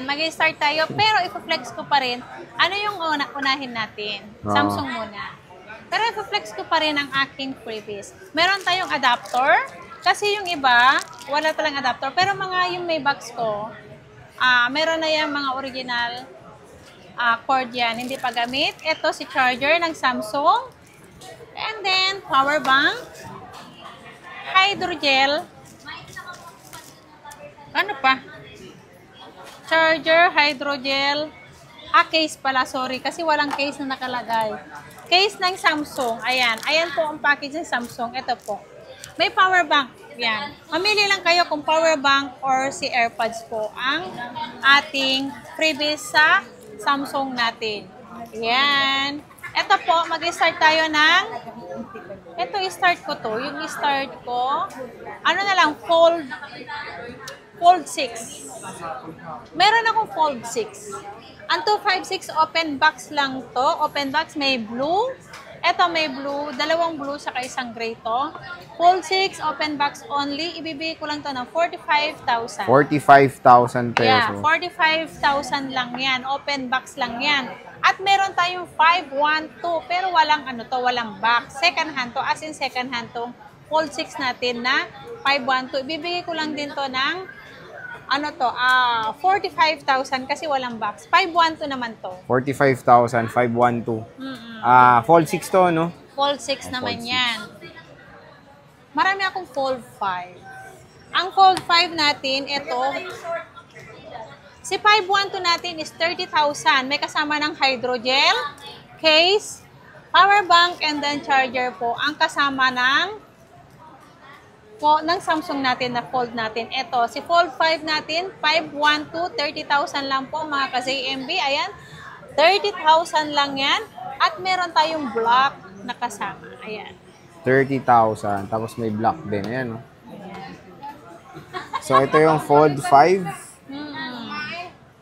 Ayan, mag-start tayo. Pero i-flex ko pa rin. Ano yung unahin natin? Samsung muna. Pero i-flex ko pa rin ang aking freebies. Meron tayong adapter. Kasi yung iba, wala talang adapter. Pero mga yung may box ko, meron na yung mga original cord yan. Hindi pa gamit. Ito si charger ng Samsung. And then, power bank. Hydrogel. Ano pa? Charger, hydrogel. Case pala, sorry. Kasi walang case na nakalagay. Case ng Samsung. Ayan. Ayan po ang package ng Samsung. Ito po. May power bank. Yan. Mamili lang kayo kung power bank or si AirPods po ang ating freebies sa Samsung natin. Yan. Ito po, mag-start tayo ng ito, i-start ko to. Yung i-start ko, ano na lang, Fold 6. Meron akong Fold 6. Ang 256 open box lang to. Open box, may blue. Ito may blue. Dalawang blue saka isang gray to. Fold 6, open box only. Ibibigay ko lang to ng 45,000. 45,000 pesos. Yeah, 45,000 lang yan. Open box lang yan. At meron tayong 512. Pero walang ano to, walang box. Second hand to. As in second hand to. Fold 6 natin na 512. Ibibigay ko lang din to ng ano to, 45,000 kasi walang box. 512 naman to. 45,000, 512. Fold 6 to, no? Fold 6 naman Fold 6. yan. Marami akong Fold 5. Ang Fold 5 natin, ito, si 512 natin is 30,000. May kasama ng hydrogel, case, power bank, and then charger po. Ang kasama ng Samsung natin na Fold natin. Ito, si Fold 5 natin, 512, 30,000 lang po mga ka-ZMB. Ayan, 30,000 lang yan. At meron tayong block na kasama. Ayan. 30,000. Tapos may block din. Ayan, no? So, ito yung Fold 5.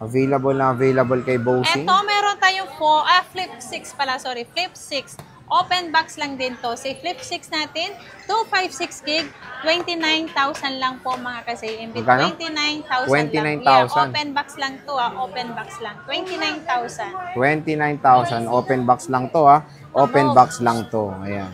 Available kay Bossing. Ito, meron tayong Flip 6 pala. Sorry, Flip 6. Open box lang din to. Si Flip 6 natin, 256 gig, 29,000 lang po mga ka-ZMB. 29,000 lang. Yeah, open box lang to Open box lang. 29,000. 29,000. Open box lang to Open box lang to. Ayan.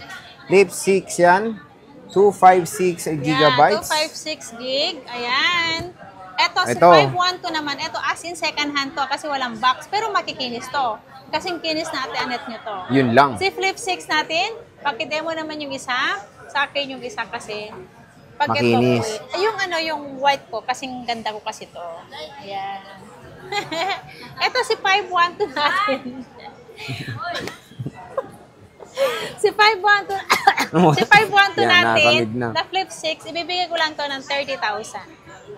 Flip 6 yan. 256 gigabytes. 256 gig. Ayan. Ito, si Ito. 512 naman. Ito, as in second hand to kasi walang box. Pero makikinis to. Kasing kinis na ate-anet nyo to. Yun lang. Si Flip 6 natin, pakidemo naman yung isa. Sa akin yung isa kasi. Pag makinis. Ito, yung ano, yung white ko, kasing ganda ko kasi to. Ayan. Ito si 512 natin. Si 512 si 512 natin, na Flip 6, ibibigay ko lang to ng 30,000.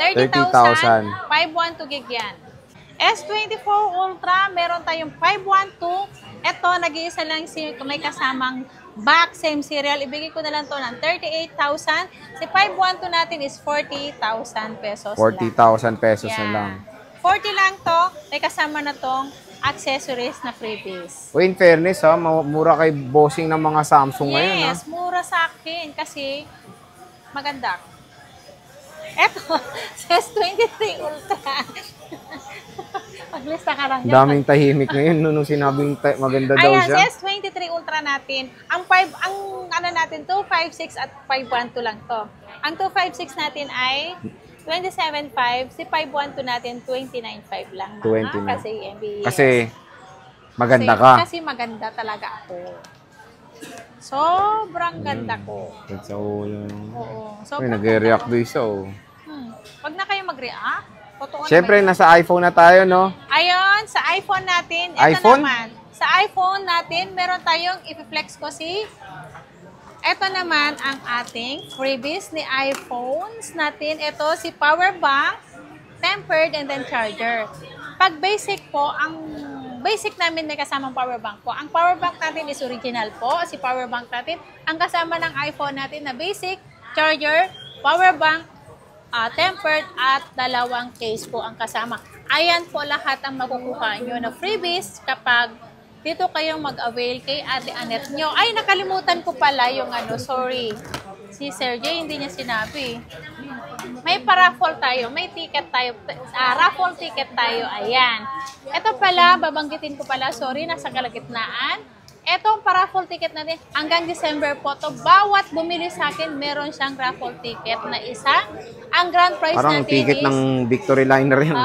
30,000, 512 gig yan. S24 Ultra, meron tayong 512. Ito, nag-iisa lang may kasamang back, same serial. Ibigay ko na lang to ng 38,000. Si 512 natin is 40,000 pesos 40,000 pesos na lang. 40 lang to, may kasama na tong accessories na freebies. In fairness mura kay Bossing ng mga Samsung ngayon. Yes, mura sa akin kasi maganda. Eto, S23 Ultra. Maglista ka lang dyan. Daming tahimik ngayon nung sinabing maganda daw siya. Ayan, S23 Ultra natin. Ang ano natin, 256 at 512 lang to. Ang 256 natin ay 27.5. Si 512 natin, 29.5 lang. 29. Kasi MB. Kasi maganda ka. Kasi maganda talaga ako. Sobrang ganda ko. Oo. Nag-react doon isa Wag na kayo mag-react. Siyempre, nasa iPhone na tayo, no? Ayun, sa iPhone natin. iPhone? Ito naman. Sa iPhone natin, meron tayong i-flex ko si... Ito naman ang ating freebies ni iPhones natin. Ito si power bank, tempered, and then charger. Pag basic po, ang basic namin may kasamang power bank po. Ang power bank natin is original po. Si power bank natin, ang kasama ng iPhone natin na basic, charger, power bank, tempered, at dalawang case po ang kasama. Ayan po lahat ang makukuha nyo na freebies kapag dito kayong mag-avail kay Ate Anet nyo. Ay, nakalimutan ko pala yung sorry. Si Sir J, hindi niya sinabi. may paraffle tayo, may ticket tayo, raffle ticket tayo, ayan. Ito pala, babanggitin ko pala, sorry, nasa kalagitnaan. Etong paraffle ticket natin, hanggang December po to, bawat bumili sa akin, meron siyang raffle ticket na isa. Ang grand prize Parang natin ticket is... ng Victory Liner yan.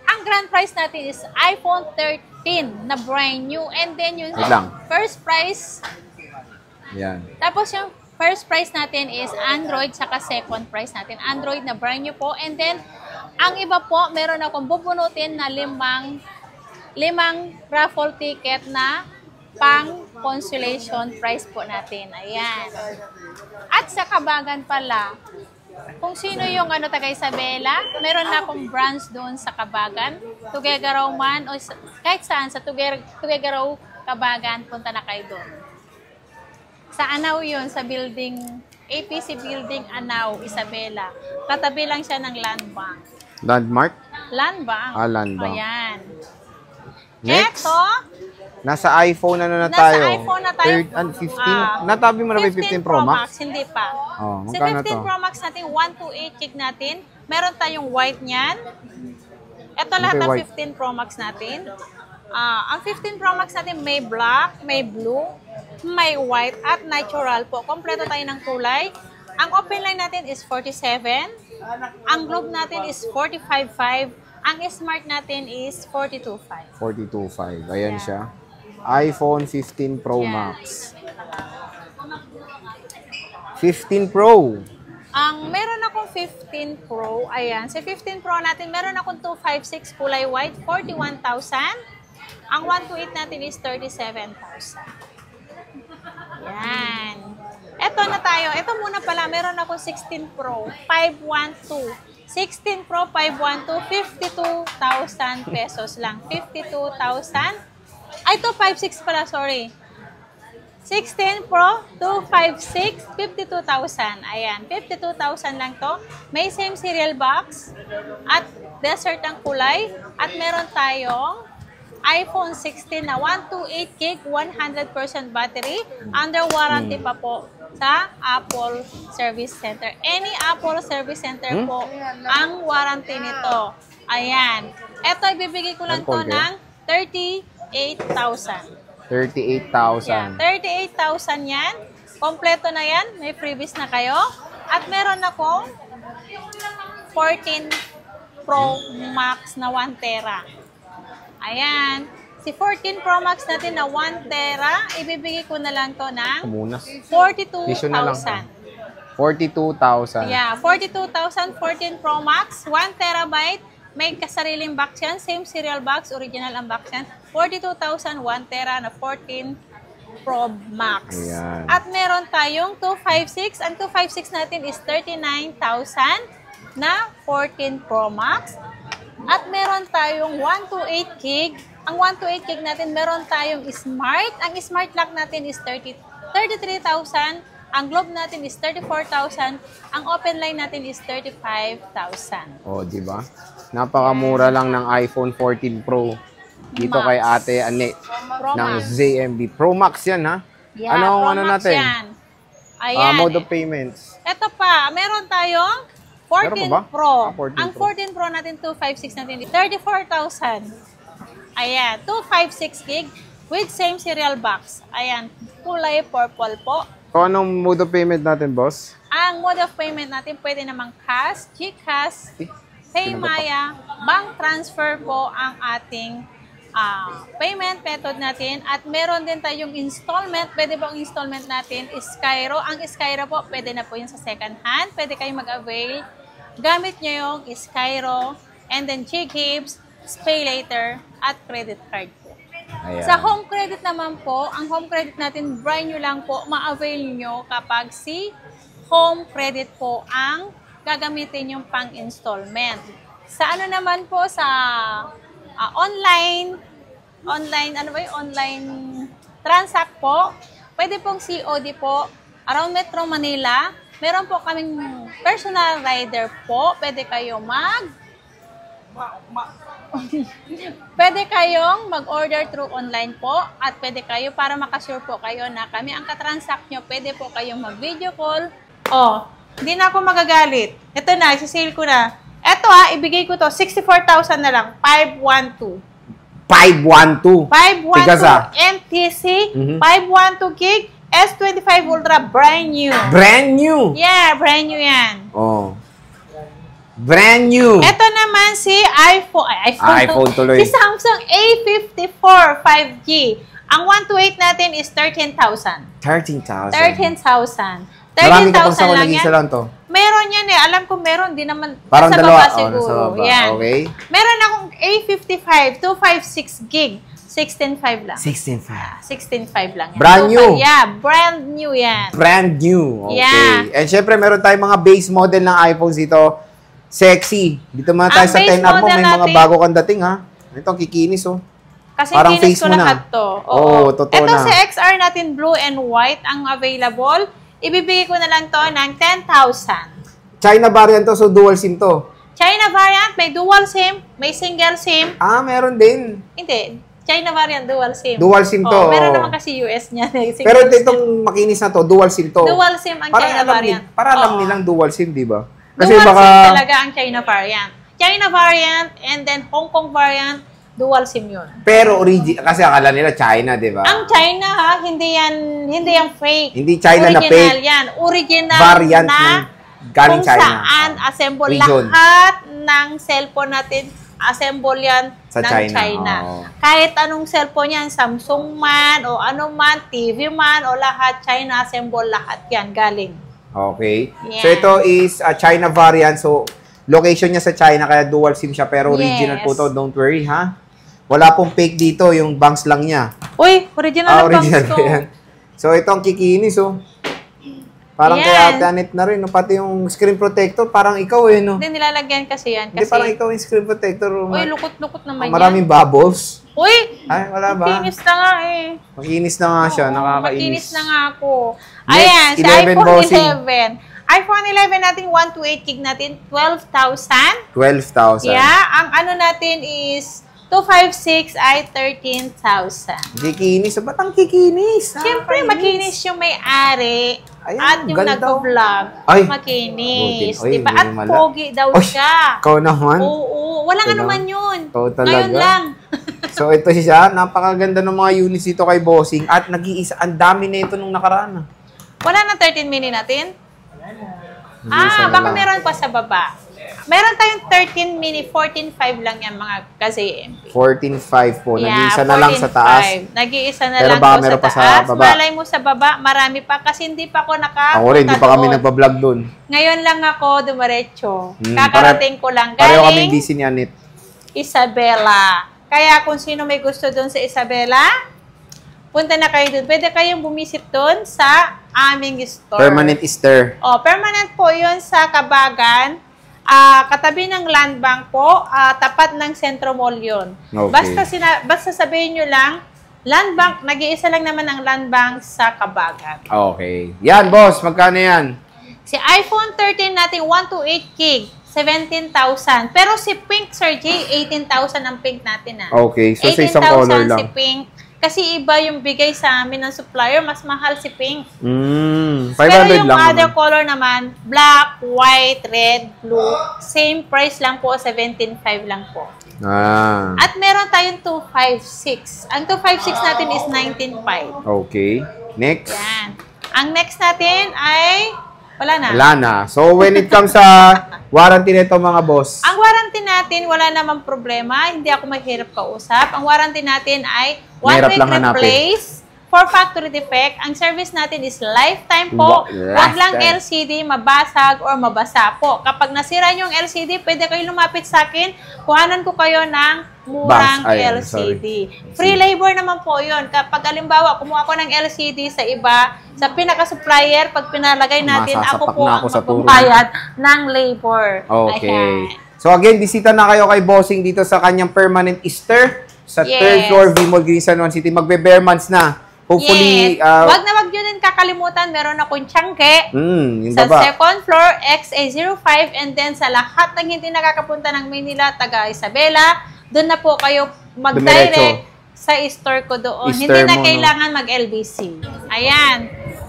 Ang grand prize natin is iPhone 13 na brand new. And then yung Wait lang. first prize, Yan. tapos yung first prize natin is Android, saka second prize natin, Android na brand new po. And then, ang iba po, meron akong bubunutin na limang raffle ticket na pang consolation prize po natin. Ayan. At sa Kabagan pala, kung sino yung taga Isabela, meron na akong branch doon sa Kabagan. Tuguegarao man o kahit saan sa Tuguegarao, Kabagan, punta na kayo doon. Sa Anao yun, sa building, APC building Anao, Isabela. Katabi lang siya ng Land Bank. Landmark? Land Bank. Land Bank. Ayan. Next. Eto, Nasa iPhone na nasa tayo. iPhone na tayo. 15? Natabi mo na ba yung 15 Pro Max? Hindi pa. Oh, Sa magkano 15 to? Pro Max natin, 128 gig natin. Meron tayong white niyan. Ito lahat Okay, ng white. 15 Pro Max natin. Ang 15 Pro Max natin may black, may blue, may white, at natural po. Kompleto tayo ng kulay. Ang open line natin is 47. Ang globe natin is 45.5. Ang smart natin is 42.5. 42.5. Ayan Yeah. siya. iPhone 15 Pro Yeah. Max. 15 Pro. Ang meron akong 15 Pro, ayan. Sa 15 Pro natin, meron akong 256 kulay white, 41,000. Ang 128 natin is 37,000. Yan. Ito na tayo. Ito muna pala, meron akong 16 Pro, 512. 16 Pro 512, 52,000 pesos lang. 52,000. Ay, 256 pala, sorry. 16 Pro 256, 52,000. Ayan, 52,000 lang to. May same serial box at desert ang kulay. At meron tayong iPhone 16 na 128 gig, 100% battery. Under warranty pa po sa Apple Service Center. Any Apple Service Center po ang warranty nito. Ayan. Ito, ibibigay ko lang to ng 38,000. 38,000. 38,000 yan. Kompleto na yan. May freebies na kayo. At meron akong 14 Pro Max na 1 Tera. Ayan. Si 14 Pro Max natin na 1 Tera, ibibigay ko na lang to ng Kumunas. 42,000. 42,000. Yeah, 42,000, 14 Pro Max, 1 terabyte, may kasariling box yan, same serial box, original ang box yan. 42,000, 1 Tera na 14 Pro Max. Ayan. At meron tayong 256, ang 256 natin is 39,000 na 14 Pro Max. At meron tayong 128 gig. Ang 128 gig natin, meron tayong smart. Ang smart lock natin is 33,000. Ang globe natin is 34,000. Ang open line natin is 35,000. Oh, di ba? Napakamura lang ng iPhone 14 Pro. Dito Max. kay Ate Ane Pro ng Max. ZMB. Pro Max yan, ha? Yeah, Anong Pro ano Max natin? yan. Ayan. Mode of payments. Ito pa, meron tayong 14 Meron pa ba? Pro. 14 Ang Pro. 14 Pro natin, 256 natin, 34,000. Ayan, 256 gig with same serial box. Ayan, kulay purple po. So, anong mode of payment natin, boss? Ang mode of payment natin, pwede namang cash, GCash, Paymaya, bank transfer po ang ating payment method natin. At meron din tayong installment. Pwede po ang installment natin is Skyro. Ang Skyro po, pwede na po yun sa second hand. Pwede kayong mag-avail. Gamit nyo yung Skyro, and then G-Gibbs, Pay Later, at credit card po. Ayan. Sa home credit naman po, ang home credit natin, brand new lang po, ma-avail nyo kapag si home credit po ang gagamitin yung pang-installment. Sa ano naman po, sa online transact po, pwede pong COD po, around Metro Manila, meron po kaming personal rider po, pwede kayo pwede kayong mag-order through online po, at pwede kayo, para makasure po kayo na kami ang katransact nyo, pwede po kayong mag-video call. Hindi na ako magagalit. Ito na, isisale ko na. Ito ibigay ko to, 64,000 na lang. 512. 512. 512 NTC, 512 gig, S25 Ultra, brand new. Brand new? Yeah, brand new yan. Oh. Brand new. Ito naman si iPhone tuloy. Si Samsung A54 5G. Ang 128 natin is 13,000. 13,000. 13,000. Marami ka pang 13,000 lang nag-isa yan. lang to. Meron yan Alam ko meron. Di naman. Parang nasa dalawa. baba siguro. Nasa baba. Yan. Okay. Meron akong A55, 256 gig. 16.5 lang. 16.5. 16.5 lang yan. Brand new. Yeah, brand new yan. Brand new. Okay. Yeah. And syempre, meron tayong mga base model ng iPhones dito. Sexy. Dito muna tayo Ang sa base 10R mo. model May mga natin- bago kang dating, ha? Ito, kikinis, oh. Kasi Parang kinis face ko mo na. lahat to. Oo, totoo Ito na. sa XR natin, blue and white ang available. Ibibigay ko na lang to ng 10,000. China variant to, so dual SIM to. China variant, may dual SIM, may single SIM. Ah, meron din. Hindi, China variant, dual SIM. Dual SIM to. Meron oo. naman kasi US niya. Single Pero SIM. itong makinis na to, dual SIM to. Dual SIM ang Para China alam, variant. para alam Oo. nilang dual SIM, di ba? Dual SIM talaga ang China variant. China variant and then Hong Kong variant, dual SIM yun. Pero kasi akala nila China, di ba? Ang China hindi yan fake. Hindi China na Original fake. yan. Original Variant na ng galing kung China. saan assemble Region. lahat ng cellphone natin, assemble yan Sa ng China, China. oo. Kahit anong cellphone yan, Samsung man, o ano man, TV man, o lahat, China assemble lahat yan, galing. Okay. Yeah. So ito is a China variant. So location niya sa China kaya dual SIM siya pero original Yes. po to. Don't worry, ha? Wala pong fake dito, yung bangs lang niya. Uy, original ang Original bangs ko. pa yan. So ito ang kikinis, oh. Parang Yan. kay Ate Anet na rin, no? Pati yung screen protector, parang ikaw no? Hindi nilalagyan kasi yan. Hindi, Kasi, parang ikaw yung screen protector. uy, lukot-lukot naman Maraming yan. bubbles. Uy, Ay, wala ba? makinis na nga eh. Makinis na nga siya, Oo, nakakainis. makinis na nga ako. Next, Ayan, si 11 iPhone bossing. 11. iPhone 11 natin, 128 gig natin, 12,000. 12,000. Yeah, ang ano natin is 256 ay 13,000. Kikinis. Ba't ang kikinis? Siyempre, makinis yung may-ari Ayan, at yung ganda. nag-vlog. Ay, Makinis. buti. Oy, Diba? hindi At mala. pogi daw Oy, siya. Ikaw naman. Oo, walang Ito ano na. man yun. Oo, talaga. Ngayon lang. So ito siya, napakaganda ng mga units dito kay Bossing at nag-iisa, ang dami na ito nung nakaraan. Wala na 13 mini natin? Nag-iisa na Baka lang. meron pa sa baba. Meron tayong 13 mini, 14.5 lang yan mga kasi-MP. 14.5 po, nag-iisa na lang sa taas. Nag-iisa na Pero lang baka po meron sa pa sa taas. baba. Malay mo sa baba, marami pa kasi hindi pa ako nakapunta Ako rin, hindi pa kami doon. nagpa-vlog doon. Ngayon lang ako dumiretso. Hmm, Kakarating ko lang. Pareho kami Galing busy ni Anet. Isabela. Kaya kung sino may gusto doon sa Isabela, punta na kayo doon. Pwede kayong bumisit doon sa aming store. Permanent stir. Permanent po yun sa Kabagan. Katabi ng Land Bank po, tapat ng Centro Mall yun. Okay. Basta sabihin nyo lang, Land Bank, nag-iisa lang naman ang Land Bank sa Kabagan. Okay. Yan, boss. Magkano yan? Si iPhone 13 natin, 128 gig, 17,000. Pero si Pink, Sir J, 18,000 ang Pink natin. Okay. So, sa isang color 18,000 lang. si Pink. Kasi iba yung bigay sa amin ng supplier, mas mahal si Pink. 500 Pero yung lang other naman. color naman, black, white, red, blue, same price lang po, 17.5 lang po. At meron tayong 256. Ang 256 natin is 19.5. Okay. Next. Yan. Ang next natin ay, wala na. Wala na. So, when it comes sa warranty nito mga boss, Ang warranty natin, wala namang problema. Hindi ako mahirap kausap. Ang warranty natin ay one Mahirap week lang hanapin. replace for factory defect. Ang service natin is lifetime po. Wag lang Lifetime. LCD mabasag or mabasa po. Kapag nasira yung LCD, pwede kayo lumapit sa akin. Kuhanan ko kayo ng murang Ay, LCD. Free labor naman po yun. Kapag alimbawa, kumuha ko ng LCD sa iba, sa pinaka-supplier, pag pinalagay natin, ako Masasapak po na ang ako sa turo. magbabayad ng labor. okay. Ayan. So, again, bisita na kayo kay Bossing dito sa kanyang permanent stir sa Yes. 3rd floor, Vmall Green San Juan City. Magbe-bare months na. Hopefully, Yes. Wag na wag nyo din kakalimutan, meron akong tiyangke yung sa baba. second floor, XA05, and then sa lahat ng hindi nakakapunta ng Manila, taga Isabela, doon na po kayo mag-direct sa store ko doon. I-store Hindi na mo, no? kailangan mag-LBC. Ayan.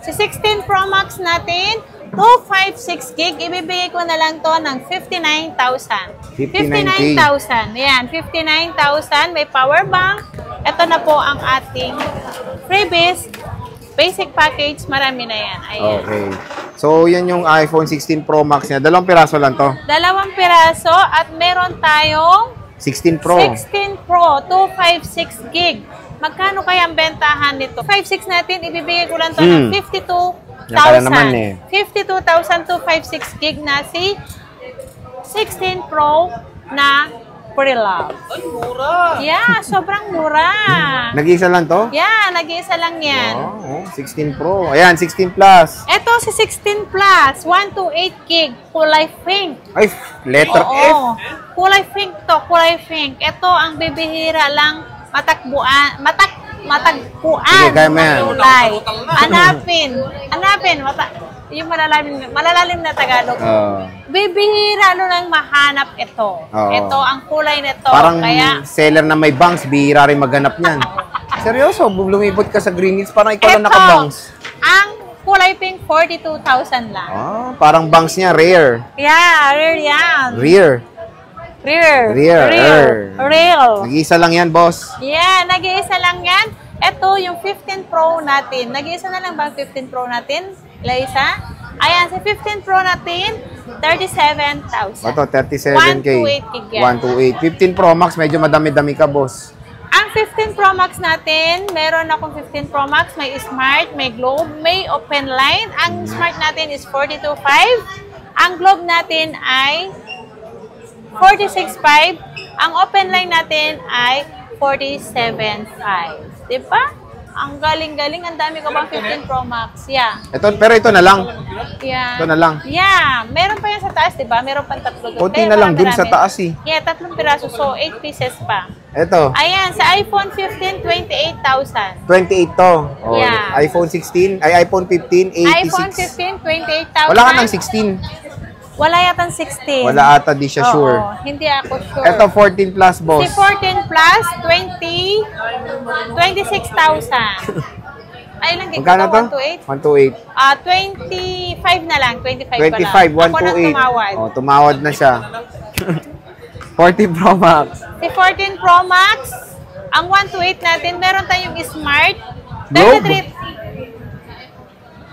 Si 16 Pro Max natin, 256 gig, ibibigay ko na lang to ng 59,000. 59,000. Ayan, 59,000. May power bank. Ito na po ang ating freebies. Basic package, marami na yan. Ayan. Okay. So, yan yung iPhone 16 Pro Max niya. 2 piraso lang to. 2 piraso at meron tayong 16 Pro. 16 Pro, 256 gig. Magkano kaya ang bentahan nito? 56 natin, ibibigay ko lang to ng 52,000. Nakala naman eh. 52,256 gig na si 16 Pro na pre-love. Ay, mura! Yeah, sobrang mura. Nag-iisa lang to? Yeah, nag-iisa lang yan. Oh, 16 Pro. Ayan, 16 Plus. Ito si 16 Plus, 128 gig, kulay pink. Ay, letter F. Oo, kulay pink to, kulay pink. Ito ang bibihira lang matagpuan. Sige, kaya mo yan. Kulay. Hanapin. Yung malalalim na Tagalog. Bibihira lang mahanap ito. Ito ang kulay nito. Parang kaya seller na may bangs, bihira rin maghanap niyan. Seryoso, lumipot ka sa Green Hills, parang ikaw lang naka-bangs. Ang kulay pink, 42,000 lang. Parang bangs niya, rare. Yeah, rare yan. Rare. Nag-iisa lang yan, boss. Yeah, nag-iisa lang yan. Ito, yung 15 Pro natin. Nag-iisa na lang ba ang 15 Pro natin, Laisa? Ayan, sa 15 Pro natin, 37,000. Ito, 37K. 128 gig yan. 128. 15 Pro Max, medyo madami-dami ka, boss. Ang 15 Pro Max natin, meron akong 15 Pro Max, may Smart, may Globe, may Open Line. Ang Smart natin is 42.5. Ang Globe natin ay 46.5. Ang Open Line natin ay 47.5. Diba? Ang galing-galing. Ang dami ko bang 15 Pro Max. Yeah. Pero ito na lang. Yeah. Ito na lang. Yeah. Meron pa yan sa taas, diba? Meron pang 3 doon. Kunti na lang dun sa taas eh. Yeah, 3 piraso. So, 8 pieces pa. Ito. Ayan, sa iPhone 15, 28,000. 28 to. Yeah. iPhone 16, iPhone 15, 86. iPhone 15, 28,000. Wala ka ng 16. Wala yatang 16. Wala ata, di siya sure. Hindi ako sure. Ito, 14 plus, boss. Si 14 plus, 26,000. Ay, lang dito. Magkano to? 128? 128. 25 na lang. 25 pa 25, lang. Ako nang 128. tumawad. Tumawad na siya. 40 Pro Max. Si 14 Pro Max, ang 128 natin, meron tayong Smart. Globe? 33.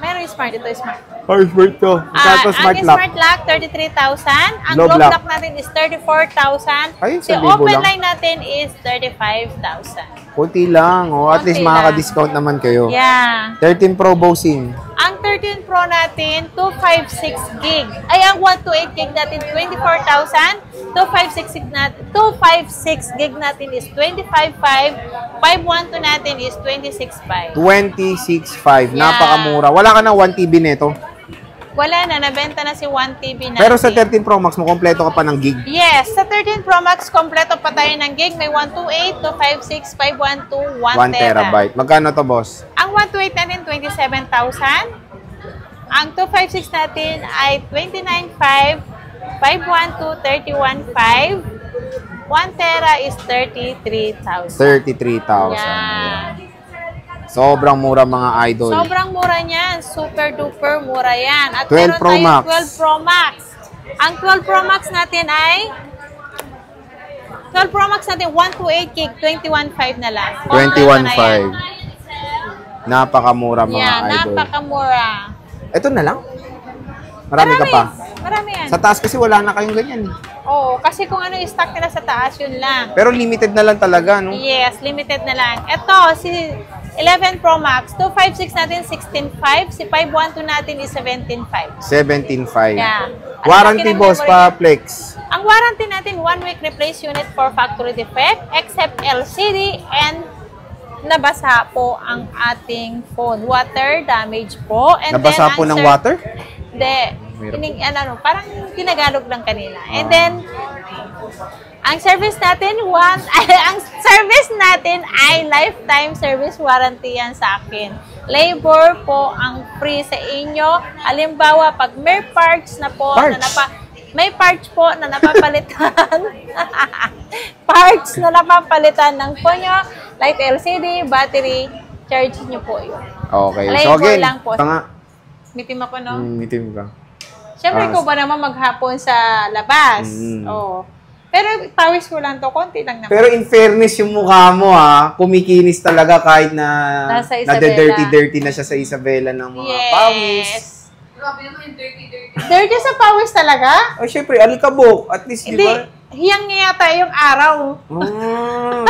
Meron yung Smart. Ito yung Smart. Smart to. Ang Smart lock. Smart Lock, 33,000. Ang Globe Globe lock. Lock natin is 34,000. Ay, Si 1,000 Open lang. Line natin is 35,000. Kunti lang. At least Konti makaka-discount naman kayo. Yeah. 13 Pro Bosing. Ang 13 Pro natin, 256 gig. Ay, ang 128 gig natin, 24,000. 256 gig natin is 25,500. 512 natin is 26,500. 26.5. Yeah. Napakamura. Wala ka ng 1 TB nito. Wala na, nabenta na si 1 TB natin. Pero sa 13 Pro Max mo, kompleto ka pa ng gig. Yes, sa 13 Pro Max, kompleto pa tayo ng gig. May 128, 256, 512, 1 1 terabyte. Magkano to, boss? Ang 128 natin, 27,000. Ang 256 natin ay 29,500. 512, 31,500. 1 tera is 33,000. 33,000. Yeah. Sobrang mura, mga idol. Sobrang mura niyan. Super duper mura yan. At 12 meron Pro tayong Max. 12 Pro Max. Ang 12 Pro Max natin ay 12 Pro Max natin 128 gig, 21,500 na lang. 21,500. Napakamura, mga Yeah, idol. napakamura. Ito na lang? Marami ka pa? Marami yan. Sa taas kasi wala na kayong ganyan. Oo, kasi kung ano yung stock nila sa taas, yun lang. Pero limited na lang talaga, no? Yes, limited na lang. Ito, si 11 Pro Max, 256 natin, 16,500. Si 512 natin is 17,500. 17.5. Yeah. At Warranty, laki ng boss, memory. pa flex. Ang warranty natin, 1 week replace unit for factory defect, except LCD and nabasa po ang ating phone. Water damage po. And Nabasa then, po ang ng water? Hindi. Parang tinagalog lang kanina. And then, ang service natin, ang service natin ay lifetime service warranty yan sa akin. Labor po ang free sa inyo. Halimbawa, pag may parts na po, may parts po na napapalitan. Parts na napapalitan ng po nyo, like LCD, battery, charge nyo po yun. Okay. So Labor again, lang po. Mitim ako, no? Itim ka. Siyempre, ko ba naman maghapon sa labas? Oo. Pero pawis ko lang to, konti lang naman. Pero in fairness, yung mukha mo, kumikinis talaga kahit na Nasa Isabela. nade-dirty-dirty na siya sa Isabela ng mga pawis. Grabe naman yung dirty. Dirty sa pawis talaga? Oh, syempre, alikabok. At least, di Hindi. ba? Hiyang nga yata yung araw.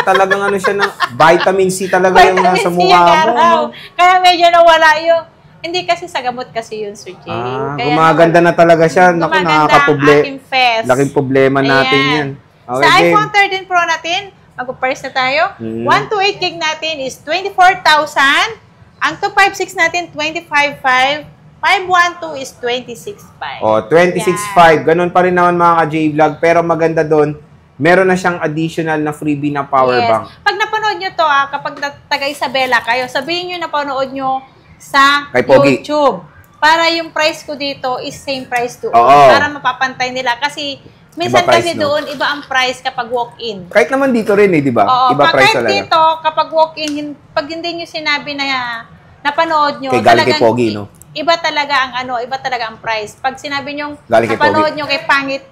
Talagang ano siya ng vitamin C talaga yung Vitamin nasa C mukha yung mo. araw. No? Kaya medyo nawala yung... Hindi kasi sa gamot kasi yun, Sir Jay. Kaya Gumaganda na talaga siya. Naku, gumaganda nakakaproblema. ang aking face. Laking problema natin Ayan. yan. Okay, Sa game. iPhone 13 Pro natin, mag-price na tayo. 128 gig natin is 24,000. Ang 256 natin, 25,500. 512 is 26,500. Oh, 26.5. Ganun pa rin naman mga ka-J-Vlog. Pero maganda doon, meron na siyang additional na freebie na power bank. Pag napanood nyo to, kapag taga-Isabela kayo, sabihin nyo napanood nyo sa Kay Pogi. YouTube. Para yung price ko dito is same price doon. Oo. Para mapapantay nila. Kasi minsan Iba price, kasi no? doon, iba ang price kapag walk-in. Kahit naman dito rin di ba? Oo, Iba price kahit talaga. dito, kapag walk-in, pag hindi nyo sinabi na napanood nyo, Kay galing kay Pogi, no? Iba talaga ang iba talaga ang price. Pag sinabi nyo, Galing kay napanood Pogi. nyo kay Pangit,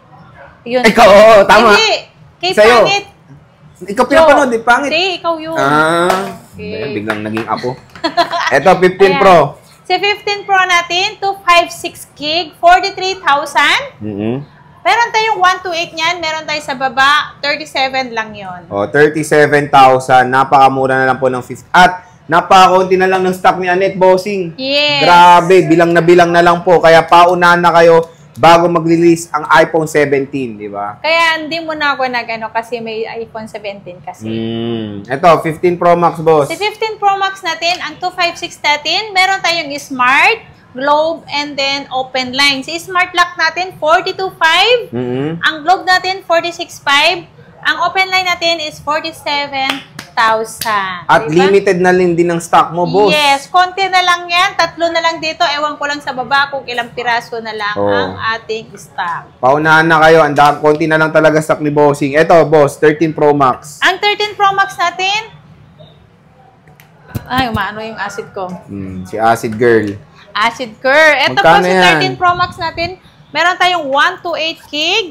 yun. Ikaw, oo, tama. Hindi, kay Sa'yo. Pangit. Ikaw pinapanood, di pangit. Hindi, ikaw yun. Okay. Biglang naging ako. Eto, 15 Ayan. Pro. Si 15 Pro natin, 256 gig, 43,000. Meron tayong 128 niyan, meron tayo sa baba, 37 lang yon. Oh, 37,000. Napakamura na lang po ng 50. At napakaunti na lang ng stock ni Annette Bossing. Yes. Grabe, bilang na lang po. Kaya paunahan na kayo bago mag-release ang iPhone 17, di ba? Kaya hindi mo na ako nag-ano kasi may iPhone 17 kasi. Ito, 15 Pro Max, boss. Si 15 Pro Max natin, ang 256 natin, meron tayong Smart, Globe, and then Open Line. Si Smart Lock natin, 42.5. Ang Globe natin, 46.5. Ang Open Line natin is 47,000. At diba? limited na din ng stock mo, boss. Yes, konti na lang yan. 3 na lang dito. Ewan ko lang sa baba kung ilang piraso na lang ang ating stock. Paunahan na kayo. Konti na lang talaga stock ni Bossing. Ito, boss, 13 Pro Max. Ang 13 Pro Max natin, ay, umaano yung acid ko. Si Acid Girl. Acid curve. Ito po Magkano si yan? 13 Pro Max natin. Meron tayong 128 gig,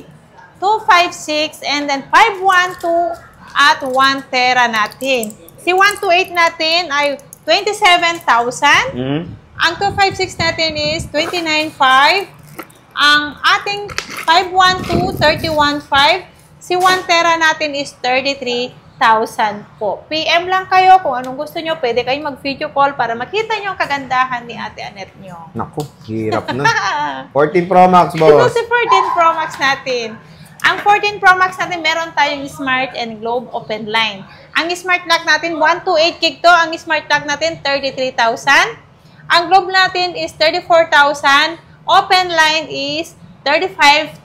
256, and then 512 at 1 tera natin. Si 128 natin ay 27,000. Ang 256 natin is 29,500. Ang ating 512, 31,500. Si 1 tera natin is 33,000 po. PM lang kayo kung anong gusto nyo. Pwede kayong mag-video call para makita nyo ang kagandahan ni Ate Annette nyo. Naku, hirap na. 14 Pro Max, Ito boss. si 14 Pro Max natin. Ang 14 Pro Max natin, meron tayong Smart and Globe Open Line. Ang Smart Lock natin, 128 gig to. Ang Smart Lock natin, 33,000. Ang Globe natin is 34,000. Open Line is 35,000.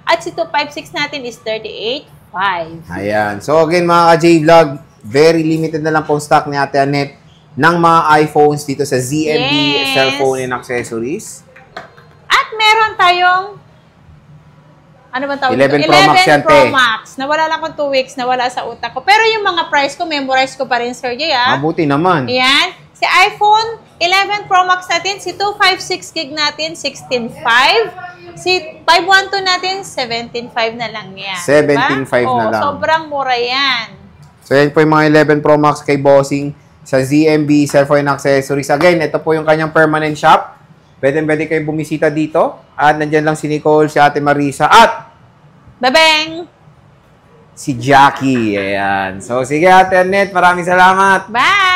At si 256 natin is 38,500. Ayan. So again, mga ka-J-Vlog, very limited na lang po stock ni Ate Annette ng mga iPhones dito sa ZMB Yes. Cellphone and Accessories. At meron tayong ano ba tawag 11 dito? Pro Max yan, Pro te. Max. Nawala lang ko 2 weeks, nawala sa utak ko. Pero yung mga price ko, memorize ko pa rin, Sir Jay, Mabuti naman. Ayan. Si iPhone 11 Pro Max natin, si 256 gig natin, 16.5. Si 512 natin, 17.5 na lang yan. 17.5 na lang. Sobrang mura yan. So yan po yung mga 11 Pro Max kay Bossing sa ZMB Cellphone and Accessories. Again, ito po yung kanyang permanent shop. Pwede kayo bumisita dito. At nandyan lang si Nicole, si Ate Marisa, at Babeng! si Jackie. Ayan. So sige Ate Annette, maraming salamat. Bye!